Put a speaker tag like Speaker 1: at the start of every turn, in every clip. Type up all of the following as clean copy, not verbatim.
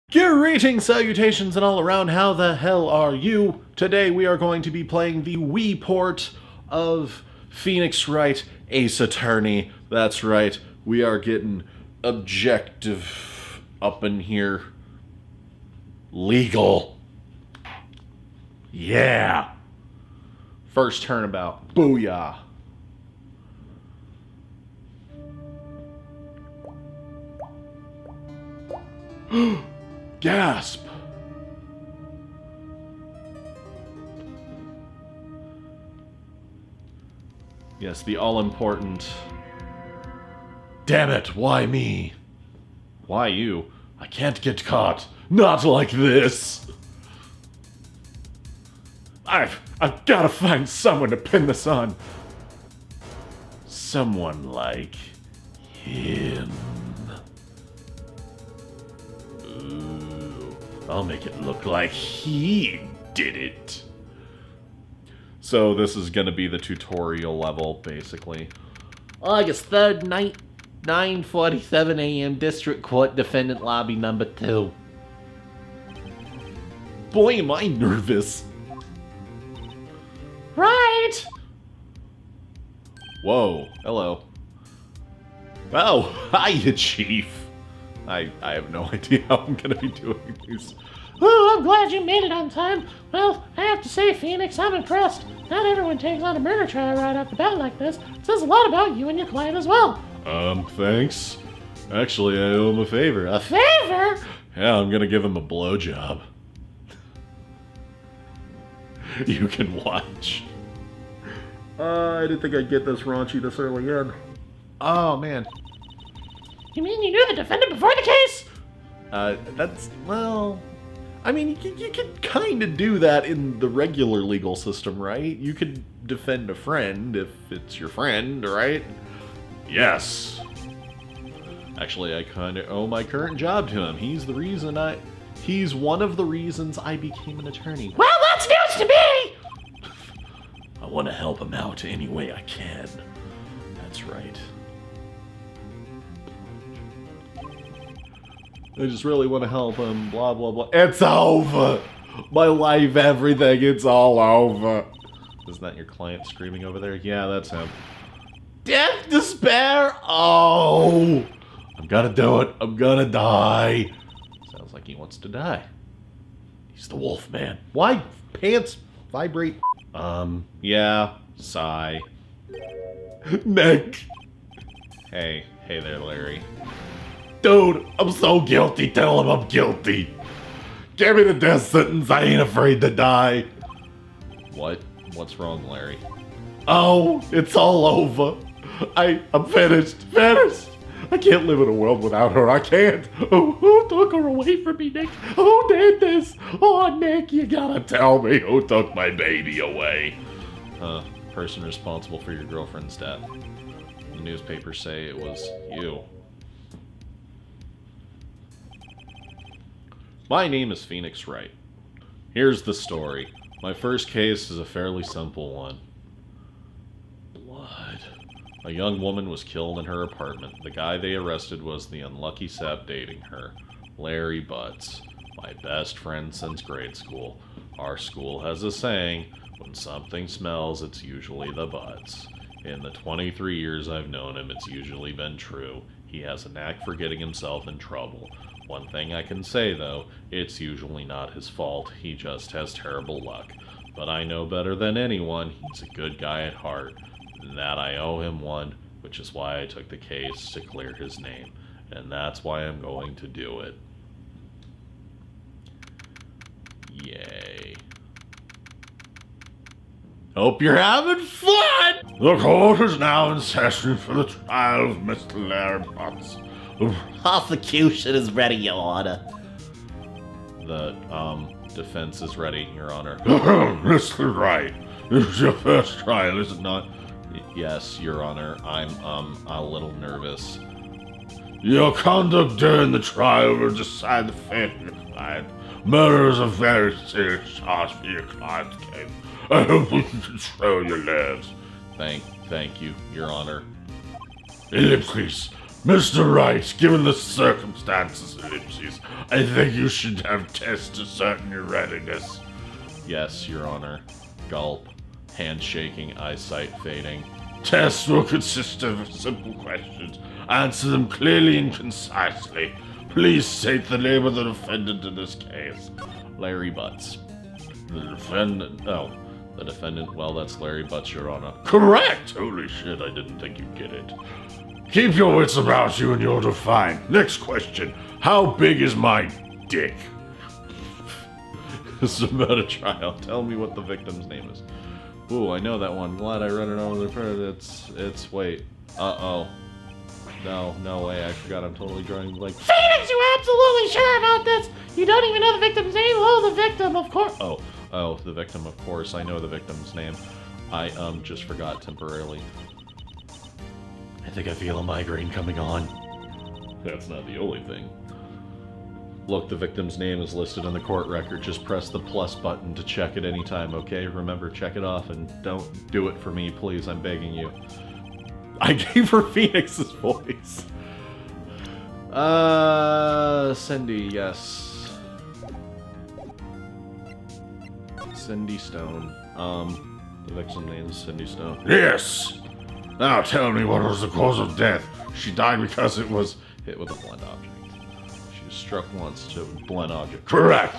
Speaker 1: Greetings, salutations, and all around. How the hell are you? Today we are going to be playing the Wii port of Phoenix Wright Ace Attorney. That's right, we are getting objective up in here. Legal. Yeah. First turnabout. Booyah. Gasp! Yes, the all-important... Damn it, why me? Why you? I can't get caught. Not like this! I've gotta find someone to pin this on. Someone like him. I'll make it look like he did it. So this is gonna be the tutorial level, basically.
Speaker 2: August 3rd, 9:47 a.m. District Court, Defendant Lobby number 2.
Speaker 1: Boy, am I nervous.
Speaker 2: Right!
Speaker 1: Whoa, hello. Oh, hiya, Chief. I have no idea how I'm gonna be doing these.
Speaker 3: Oh, I'm glad you made it on time. Well, I have to say, Phoenix, I'm impressed. Not everyone takes on a murder trial right off the bat like this. It says a lot about you and your client as well.
Speaker 1: Thanks. Actually, I owe him a favor.
Speaker 3: A favor?
Speaker 1: Yeah, I'm gonna give him a blowjob. You can watch. I didn't think I'd get this raunchy this early in. Oh, man.
Speaker 3: You mean you knew the defendant before the case?
Speaker 1: That's, well... I mean, you could kind of do that in the regular legal system, right? You could defend a friend if it's your friend, right? Yes. Actually, I kind of owe my current job to him. He's one of the reasons I became an attorney.
Speaker 3: Well, that's news to me!
Speaker 1: I want to help him out any way I can. That's right. I just really want to help him, blah, blah, blah. It's over! My life, everything, it's all over. Isn't that your client screaming over there? Yeah, that's him. Death, despair, oh! I'm gonna do it, I'm gonna die. Sounds like he wants to die. He's the wolf man. Why pants vibrate? Yeah, sigh. Neck. Hey there, Larry. Dude, I'm so guilty. Tell him I'm guilty. Give me the death sentence. I ain't afraid to die. What? What's wrong, Larry? Oh, it's all over. I'm finished. Finished. I can't live in a world without her. I can't. Oh, who took her away from me, Nick? Who did this? Oh, Nick, you gotta tell me who took my baby away. Person responsible for your girlfriend's death. The newspapers say it was you. My name is Phoenix Wright. Here's the story. My first case is a fairly simple one. Blood. A young woman was killed in her apartment. The guy they arrested was the unlucky sap dating her, Larry Butz, my best friend since grade school. Our school has a saying, when something smells, it's usually the Butz. In the 23 years I've known him, it's usually been true. He has a knack for getting himself in trouble. One thing I can say, though, it's usually not his fault. He just has terrible luck. But I know better than anyone, he's a good guy at heart. And that I owe him one, which is why I took the case to clear his name. And that's why I'm going to do it. Yay. Hope you're having fun! The court is now in session for the trial of Mr. Larry Butz.
Speaker 2: Prosecution is ready, Your Honor.
Speaker 1: The, defense is ready, Your Honor. Mr. Wright, this is your first trial, is it not? Yes, Your Honor. I'm, a little nervous. Your conduct during the trial will decide the fate of your client. Murder is a very serious charge for your client's case. I hope you can control your nerves. Thank you, Your Honor. Ellipsis. Mr. Wright, given the circumstances, ellipses, I think you should have tests to certain your readiness. Yes, Your Honor. Gulp. Hand shaking, eyesight fading. Tests will consist of simple questions. Answer them clearly and concisely. Please state the name of the defendant in this case. Larry Butz. The defendant... Oh, the defendant. Well, that's Larry Butz, Your Honor. Correct! Holy shit, I didn't think you'd get it. Keep your wits about you and you'll do fine. Next question. How big is my dick? This is about a trial. Tell me what the victim's name is. Ooh, I know that one. Glad I read it over the first. It's wait. Uh-oh. No way. I forgot. I'm totally drawing like...
Speaker 3: Phoenix, you absolutely sure about this? You don't even know the victim's name? Oh, the victim, of course.
Speaker 1: Oh, the victim, of course. I know the victim's name. I, just forgot temporarily. I think I feel a migraine coming on. That's not the only thing. Look, the victim's name is listed on the court record. Just press the plus button to check at any time, okay? Remember, check it off and don't do it for me, please. I'm begging you. I gave her Phoenix's voice. Cindy, yes. Cindy Stone. The victim's name is Cindy Stone. Yes! Now tell me, what was the cause of death? She died because it was hit with a blunt object. She was struck once to a blunt object. Correct!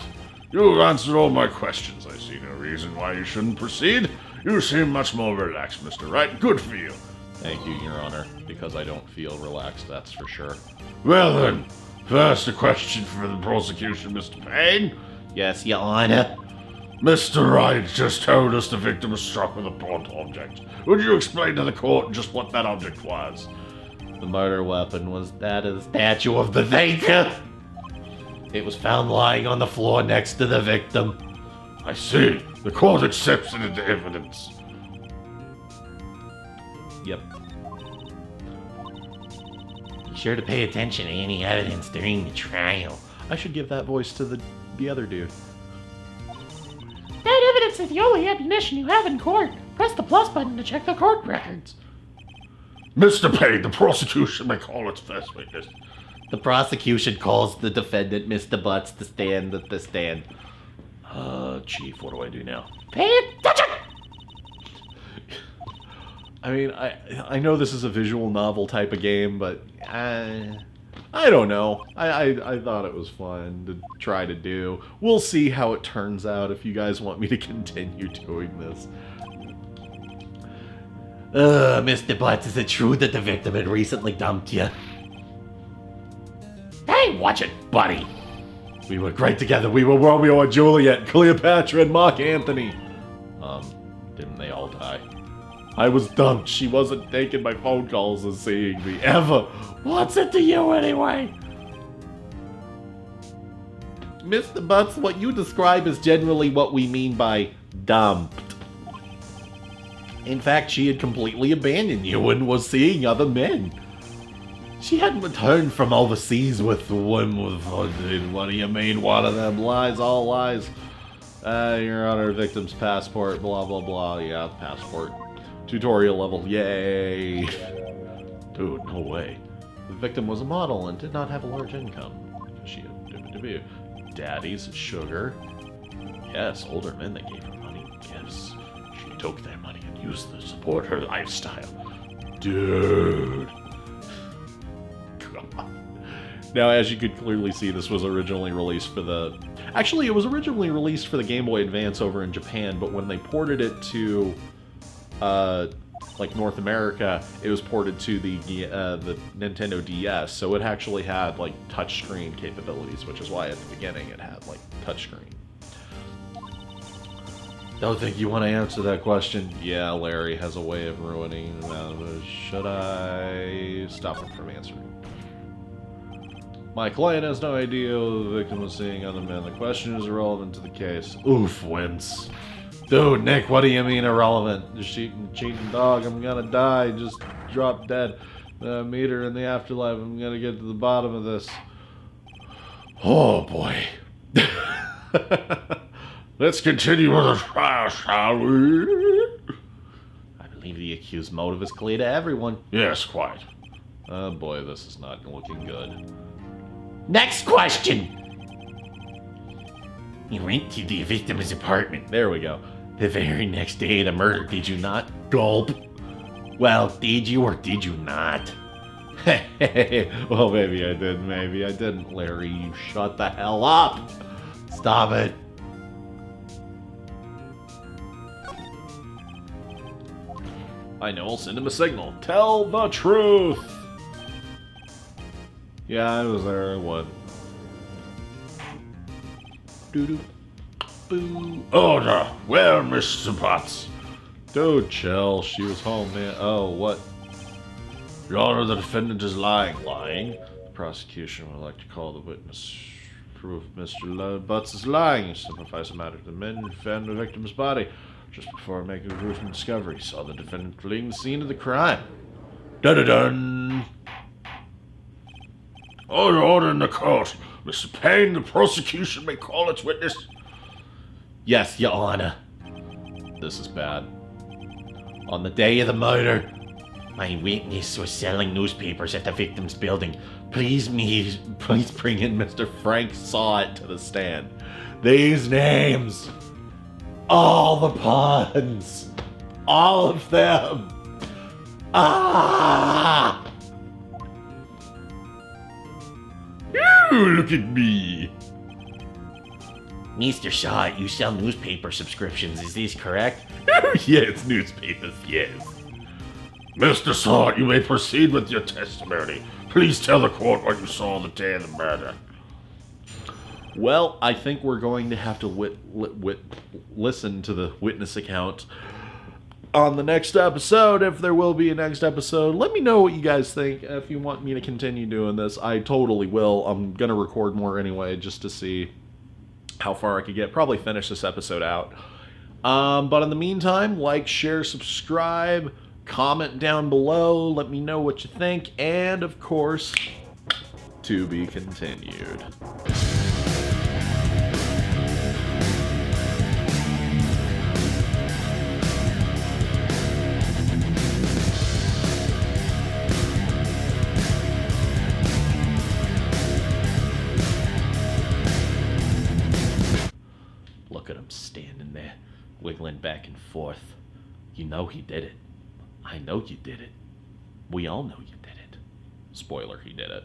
Speaker 1: You've answered all my questions. I see no reason why you shouldn't proceed. You seem much more relaxed, Mr. Wright. Good for you. Thank you, Your Honor, because I don't feel relaxed, that's for sure. Well then, first a question for the prosecution, Mr. Payne.
Speaker 2: Yes, Your Honor.
Speaker 1: Mr. Wright just told us the victim was struck with a blunt object. Would you explain to the court just what that object was?
Speaker 2: The murder weapon was that of the statue of the Thinker. It was found lying on the floor next to the victim.
Speaker 1: I see. The court accepts it into evidence.
Speaker 2: Yep.
Speaker 3: Be sure to pay attention to any evidence during the trial.
Speaker 1: I should give that voice to the other dude.
Speaker 3: That evidence is the only ammunition you have in court. Press the plus button to check the court records.
Speaker 1: Mr. Payne, the prosecution may call its first witness.
Speaker 2: The prosecution calls the defendant, Mr. Butz, to stand at the stand.
Speaker 1: Chief, what do I do now?
Speaker 3: Pay attention!
Speaker 1: I mean, I know this is a visual novel type of game, but I don't know. I thought it was fun to try to do. We'll see how it turns out if you guys want me to continue doing this.
Speaker 2: Mr. Butz, is it true that the victim had recently dumped you?
Speaker 3: Hey, watch it, buddy.
Speaker 1: We were great together. We were Romeo and Juliet, Cleopatra and Mark Antony. Didn't they all die? I was dumped. She wasn't taking my phone calls and seeing me, ever.
Speaker 3: What's it to you anyway?
Speaker 2: Mr. Butz, what you describe is generally what we mean by dumped. In fact, she had completely abandoned you and was seeing other men. She hadn't returned from overseas with women. What do you mean, one of them? Lies, all lies. Your Honor, victim's passport, blah, blah, blah. Yeah, passport. Tutorial level, yay. Dude, no way. The victim was a model and did not have a large income. She had daddies, sugar. Yes, older men that gave her money. Yes, she took their money and used it to support her lifestyle. Dude. Now, as you could clearly see, this was originally released for the... Actually, it was originally released for the Game Boy Advance over in Japan, but when they ported it to, like, North America, it was ported to the Nintendo DS, so it actually had, like, touchscreen capabilities, which is why at the beginning it had, like, touchscreen. Don't think you want to answer that question? Yeah, Larry has a way of ruining... should I stop him from answering? My client has no idea who the victim was seeing other men. The question is irrelevant to the case. Oof, wince. Dude, Nick, what do you mean irrelevant? Just cheating dog, I'm gonna die, just drop dead. Meet her in the afterlife, I'm gonna get to the bottom of this. Oh, boy. Let's continue with the trial, shall we? I believe the accused motive is clear to everyone. Yes, quite.
Speaker 1: Oh boy, this is not looking good.
Speaker 2: Next question! You went to the victim's apartment.
Speaker 1: There we go.
Speaker 2: The very next day of the murder, did you not? Gulp. Well, did you or did you not?
Speaker 1: Well, maybe I did, maybe I didn't. Larry, you shut the hell up! Stop it. I know, I'll send him a signal. Tell the truth! Yeah, I was there, what? Doo-doo. Boo.
Speaker 2: Order! Where, Mr. Butz?
Speaker 1: Dude, chill. She was home, man. Oh, what?
Speaker 2: Your Honor, the defendant is lying.
Speaker 1: Lying? The prosecution would like to call the witness. Prove Mr. Butz is lying. Simplifies the matter to the men who found the victim's body. Just before making a gruesome discovery, saw the defendant fleeing the scene of the crime.
Speaker 2: Dun-dun-dun! Order in the court. Mr. Payne, the prosecution may call its witness.
Speaker 1: Yes, Your Honor. This is bad.
Speaker 2: On the day of the murder, my witness was selling newspapers at the victim's building. Please bring in Mr.
Speaker 1: Frank saw it to the stand. These names. All the puns. All of them. Ah!
Speaker 2: Ooh, look at me. Mr. Shaw, you sell newspaper subscriptions, is this correct?
Speaker 1: Yes, newspapers, yes.
Speaker 2: Mr. Shaw, you may proceed with your testimony. Please tell the court what you saw the day of the murder.
Speaker 1: Well, I think we're going to have to listen to the witness account on the next episode, if there will be a next episode. Let me know what you guys think. If you want me to continue doing this, I totally will. I'm going to record more anyway, just to see how far I could get. Probably finish this episode out. But in the meantime, like, share, subscribe, comment down below. Let me know what you think. And, of course, to be continued. Look at him standing there, wiggling back and forth. You know he did it. I know you did it. We all know you did it. Spoiler, he did it.